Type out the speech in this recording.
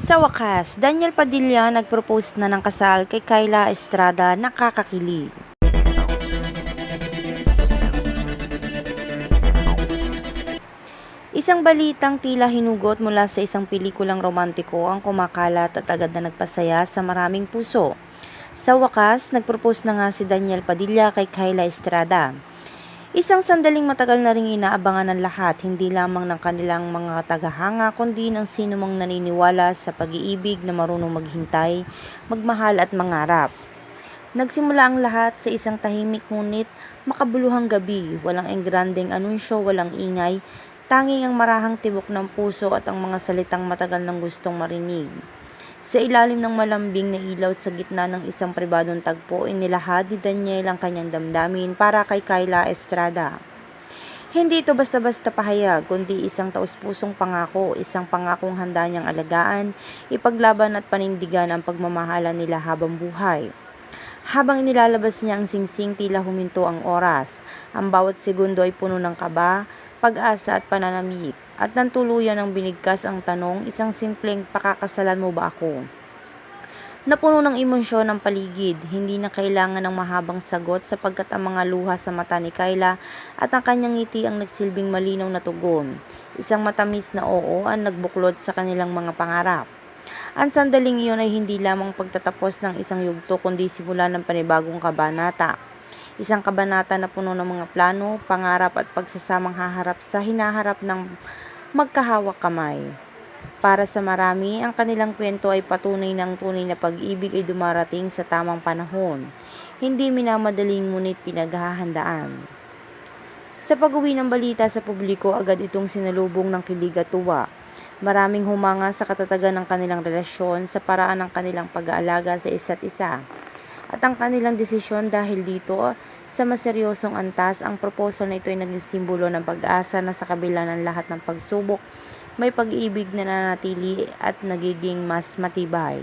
Sa wakas, Daniel Padilla nag-propose na ng kasal kay Kyla Estrada. Nakakakilig. Isang balitang tila hinugot mula sa isang pelikulang romantiko ang kumakalat at agad na nagpasaya sa maraming puso. Sa wakas, nag-propose na nga si Daniel Padilla kay Kyla Estrada. Isang sandaling matagal na ring inaabangan ng lahat, hindi lamang ng kanilang mga tagahanga kundi ng sinumang naniniwala sa pag-iibig na marunong maghintay, magmahal at mangarap. Nagsimula ang lahat sa isang tahimik ngunit makabuluhang gabi, walang engrandeng anunsyo, walang ingay, tanging ang marahang tibok ng puso at ang mga salitang matagal nang gustong marinig. Sa ilalim ng malambing na ilaw at sa gitna ng isang pribadong tagpo, inilahad ni Daniel ang kanyang damdamin para kay Kyla Estrada. Hindi ito basta-basta pahayag, kundi isang taus-pusong pangako, isang pangakong handa niyang alagaan, ipaglaban at panindigan ang pagmamahalan nila habang buhay. Habang inilalabas niya ang singsing, tila huminto ang oras. Ang bawat segundo ay puno ng kaba, pag-asa at pananamik. At nantuluyan ng binigkas ang tanong, isang simpleng pakakasalan mo ba ako? Napuno ng emosyon ang paligid, hindi na kailangan ng mahabang sagot sapagkat ang mga luha sa mata ni Kyla at ang kanyang ngiti ang nagsilbing malinaw na tugon. Isang matamis na oo ang nagbuklod sa kanilang mga pangarap. Ang sandaling iyon ay hindi lamang pagtatapos ng isang yugto kundi simula ng panibagong kabanata. Isang kabanata na puno ng mga plano, pangarap at pagsasamang haharap sa hinaharap ng magkahawak kamay. Para sa marami, ang kanilang kwento ay patunay ng tunay na pag-ibig ay dumarating sa tamang panahon. Hindi minamadaling ngunit pinaghahandaan. Sa pag-uwi ng balita sa publiko, agad itong sinalubong ng kilig at tuwa. Maraming humanga sa katatagan ng kanilang relasyon sa paraan ng kanilang pag-aalaga sa isa't isa. At ang kanilang desisyon dahil dito sa maseryosong antas, ang proposal na ito ay naging simbolo ng pag-asa na sa kabila ng lahat ng pagsubok, may pag-ibig na nanatili at nagiging mas matibay.